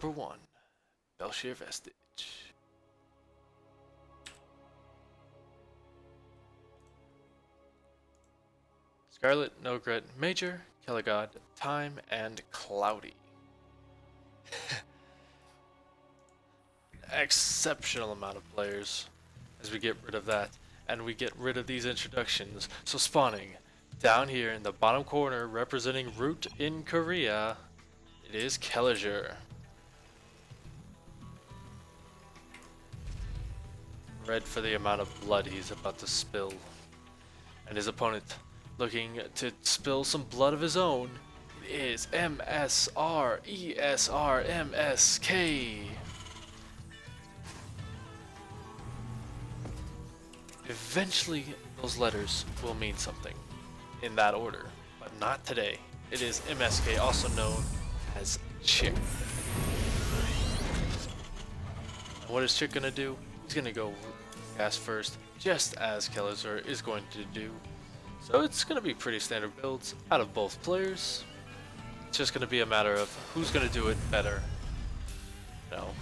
Number 1, Kelazhur Vestige. Scarlet, Nogret, Major, Kelagod, Time, and Cloudy. Exceptional amount of players as we get rid of that, and we get rid of these introductions. So spawning down here in the bottom corner, representing Root in Korea, it is Kelazhur. Red for the amount of blood he's about to spill, and his opponent looking to spill some blood of his own. It is MSRESRMSK. Eventually, those letters will mean something in that order, but not today. It is MSK, also known as Chick. And what is Chick gonna do? He's gonna go gas first, just as Kelazhur is going to do. So it's gonna be pretty standard builds out of both players. It's just gonna be a matter of who's gonna do it better. You know.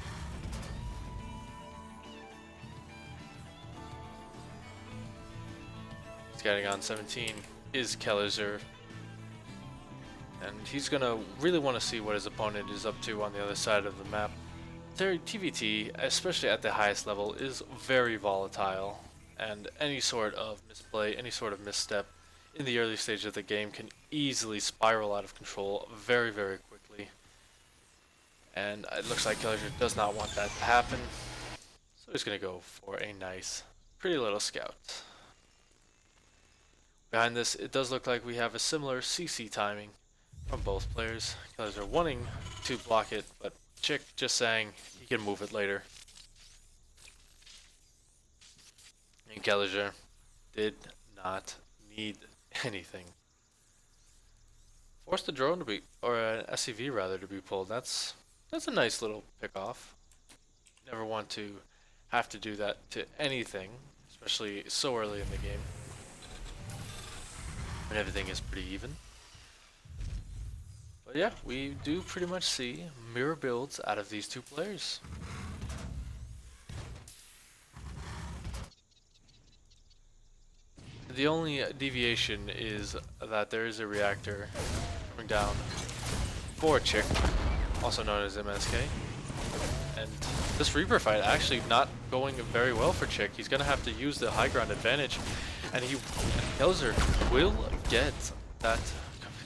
Scouting on 17 is Kelazhur, and he's gonna really want to see what his opponent is up to on the other side of the map. Their TVT, especially at the highest level, is very volatile, and any sort of misplay, any sort of misstep in the early stage of the game can easily spiral out of control very, very quickly. And it looks like Kelazhur does not want that to happen, so he's gonna go for a nice, pretty little scout. Behind this, it does look like we have a similar CC timing from both players. Kelazhur wanting to block it, but Chick just saying he can move it later. And Kelazhur did not need anything. Forced a drone to be, or an SCV rather, to be pulled. That's a nice little pick off. Never want to have to do that to anything, especially so early in the game. And everything is pretty even. But yeah, we do pretty much see mirror builds out of these two players. The only deviation is that there is a reactor coming down for Chick, also known as MSK. And this Reaper fight actually not going very well for Chick. He's gonna have to use the high ground advantage, and Kelazhur will get that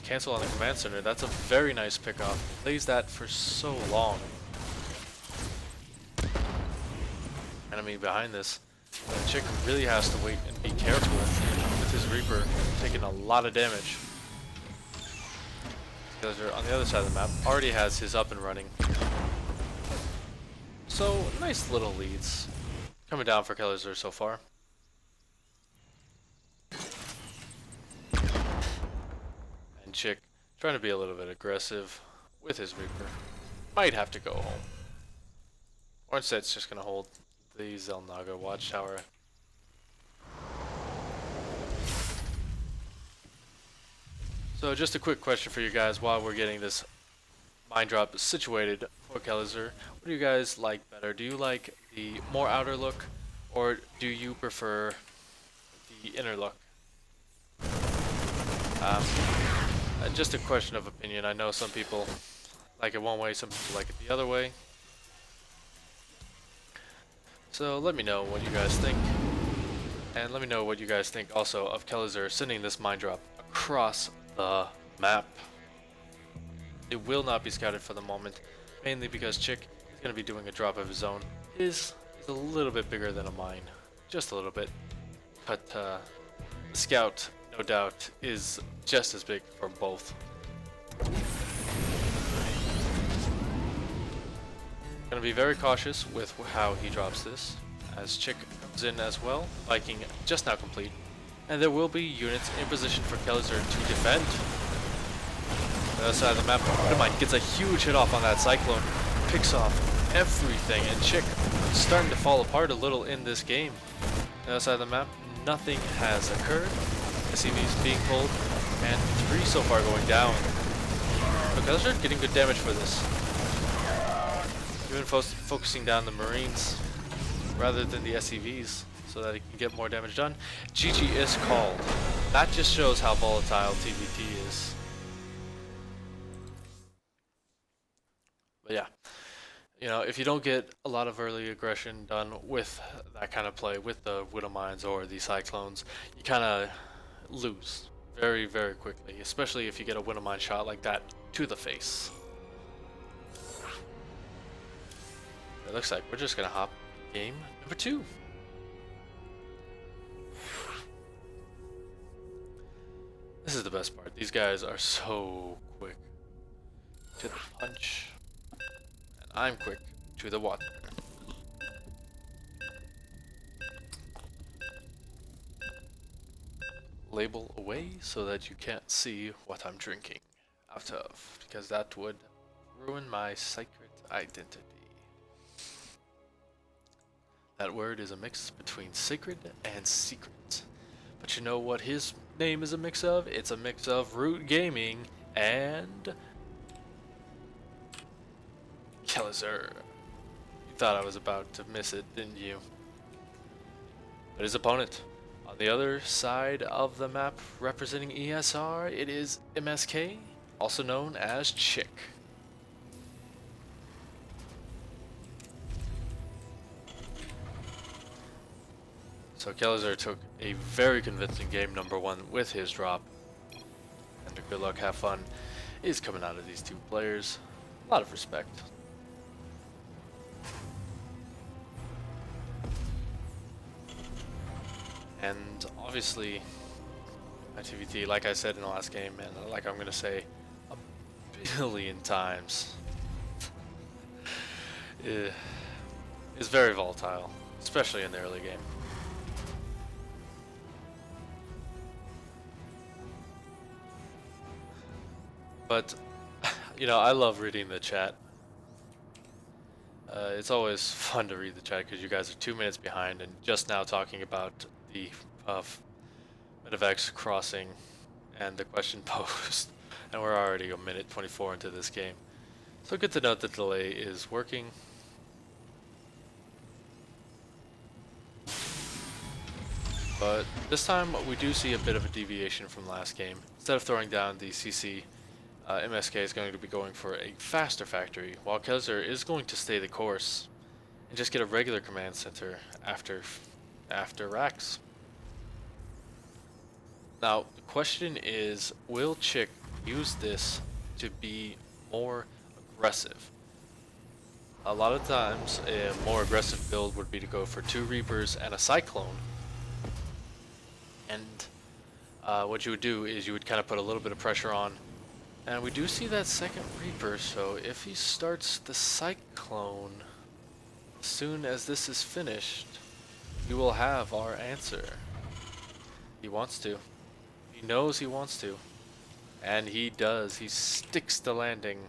cancel on the command center. That's a very nice pickoff. Plays that for so long. Enemy behind this. Chick really has to wait and be careful with his Reaper taking a lot of damage. Kelazhur on the other side of the map already has his up and running. So nice little leads coming down for Kelazhur so far. Chick trying to be a little bit aggressive with his Reaper. Might have to go home. Or instead it's just going to hold the Xel'Naga watchtower. So just a quick question for you guys while we're getting this mine drop situated for Kelazhur. What do you guys like better? Do you like the more outer look, or do you prefer the inner look? Just a question of opinion. I know some people like it one way, some people like it the other way. So let me know what you guys think. And let me know what you guys think also of Kelazhur sending this mine drop across the map. It will not be scouted for the moment, mainly because Chick is going to be doing a drop of his own. His is a little bit bigger than a mine. Just a little bit. But the scout, no doubt, is just as big for both. Gonna be very cautious with how he drops this, as Chick comes in as well. Viking just now complete, and there will be units in position for Kelazhur to defend. The other side of the map, Dynamite gets a huge hit off on that Cyclone, picks off everything, and Chick is starting to fall apart a little in this game. The other side of the map, nothing has occurred. SCVs being pulled, and 3 so far going down. So Kelazhur getting good damage for this. even focusing down the Marines rather than the SCVs so that he can get more damage done. GG is called. That just shows how volatile TVT is. But yeah, you know, if you don't get a lot of early aggression done with that kind of play, with the Widow Mines or the Cyclones, you kind of lose very, very quickly, especially if you get a Widow Mine shot like that to the face. It looks like we're just gonna hop game number 2. This is the best part. These guys are so quick to the punch, and I'm quick to the water. Label away so that you can't see what I'm drinking out of, because that would ruin my secret identity. That word is a mix between sacred and secret. But you know what his name is a mix of? It's a mix of Root Gaming and Kelazhur. You thought I was about to miss it, didn't you? But his opponent, on the other side of the map, representing ESR, it is MSK, also known as Chick. So Kelazhur took a very convincing game number 1 with his drop. And good luck, have fun is coming out of these two players. A lot of respect. And obviously, TVT, like I said in the last game, and like I'm going to say a billion times, is very volatile, especially in the early game. But, you know, I love reading the chat. It's always fun to read the chat because you guys are 2 minutes behind and just now talking about the Medevacs crossing and the question posed. And we're already a minute 24 into this game. So good to note the delay is working. But this time we do see a bit of a deviation from last game. Instead of throwing down the CC, MSK is going to be going for a faster factory, while Kelazhur is going to stay the course and just get a regular command center after racks. Now, the question is, will Chick use this to be more aggressive? A lot of times, a more aggressive build would be to go for 2 Reapers and a Cyclone. And what you would do is you would kind of put a little bit of pressure on. And we do see that second Reaper, so if he starts the Cyclone as soon as this is finished, we will have our answer. He wants to. He knows he wants to. And he does. He sticks the landing.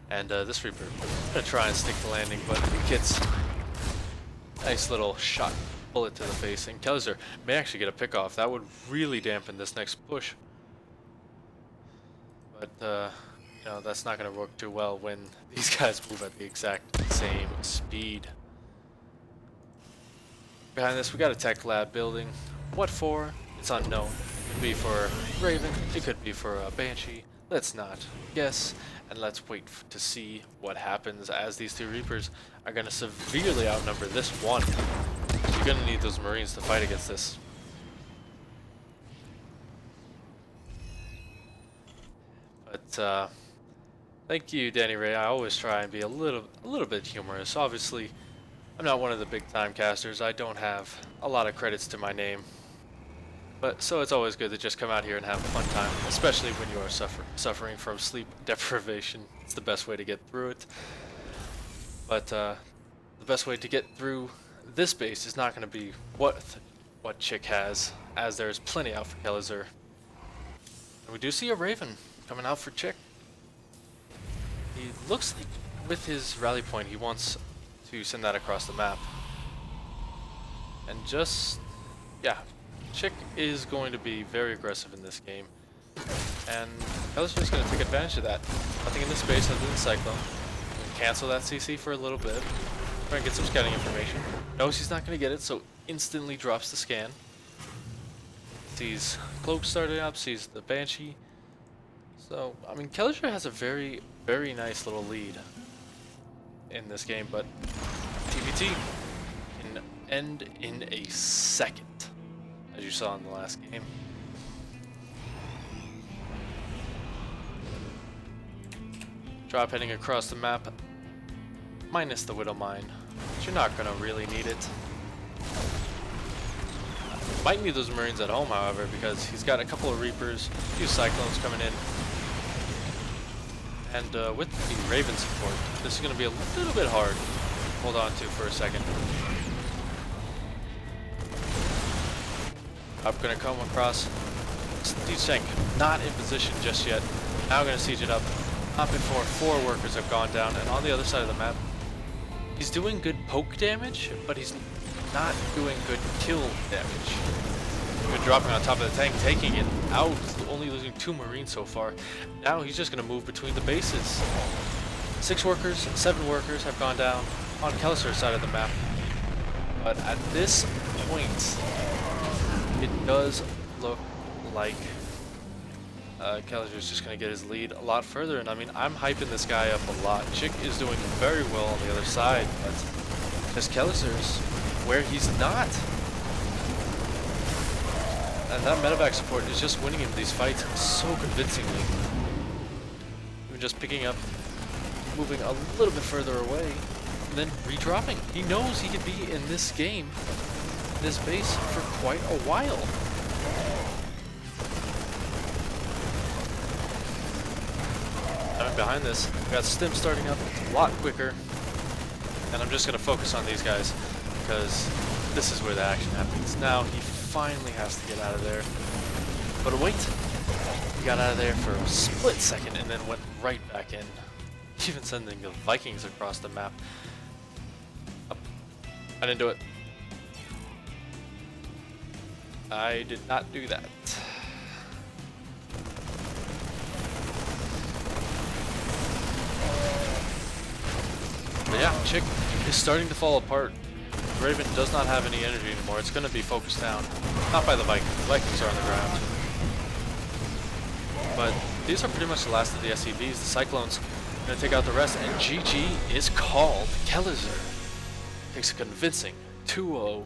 And this Reaper is going to try and stick the landing, but he gets a nice little shot. Bullet to the face, and Kelazhur may actually get a pick off. That would really dampen this next push. But you know, that's not going to work too well when these guys move at the exact same speed. Behind this, we got a tech lab building. What for? It's unknown. It could be for Raven. It could be for a Banshee. Let's not guess, and let's wait to see what happens as these 2 Reapers are going to severely outnumber this one. You're gonna need those Marines to fight against this. But thank you, Danny Ray. I always try and be a little bit humorous. Obviously, I'm not one of the big time casters. I don't have a lot of credits to my name. But so it's always good to just come out here and have a fun time, especially when you are suffering from sleep deprivation. It's the best way to get through it. But the best way to get through this base is not going to be what Chick has, as there's plenty out for Kelazhur. And we do see a Raven coming out for Chick. He looks like with his rally point he wants to send that across the map. And just, yeah, Chick is going to be very aggressive in this game. And Kelazhur's going to take advantage of that. Nothing in the space other than Cyclone. Cancel that CC for a little bit. Try and get some scouting information. Knows he's not going to get it, so instantly drops the scan. Sees Cloak starting up, sees the Banshee. So, I mean, Kelazhur has a very, very nice little lead in this game, but TVT can end in a second, as you saw in the last game. Drop heading across the map, minus the Widow Mine, but you're not gonna really need it. Might need those Marines at home, however, because he's got a couple of Reapers, a few Cyclones coming in. And with the Raven support, this is going to be a little bit hard to hold on to for a second. I'm going to come across Siege Tank, not in position just yet. Now I'm going to siege it up. Not before 4 workers have gone down, and on the other side of the map, he's doing good poke damage, but he's not doing good kill damage. Good dropping on top of the tank, taking it out, only losing 2 Marines so far. Now he's just going to move between the bases. 6 workers, 7 workers have gone down on Kelazhur's side of the map. But at this point, it does look like Kelazhur's just going to get his lead a lot further. And I mean, I'm hyping this guy up a lot. Chick is doing very well on the other side, but this Kelazhur's where he's not. And that medevac support is just winning him these fights so convincingly. Even just picking up, moving a little bit further away, and then redropping. He knows he could be in this game, in this base, for quite a while. I'm behind this. We got Stim starting up a lot quicker, and I'm just going to focus on these guys, because this is where the action happens. Now he finally has to get out of there. But wait, he got out of there for a split second and then went right back in. Even sending the Vikings across the map. Up. I didn't do it. I did not do that. But yeah, Chick is starting to fall apart. Raven does not have any energy anymore. It's going to be focused down. Not by the Vikings. The Vikings are on the ground. But these are pretty much the last of the SCVs. The Cyclones are going to take out the rest. And GG is called. Kelazhur takes a convincing 2-0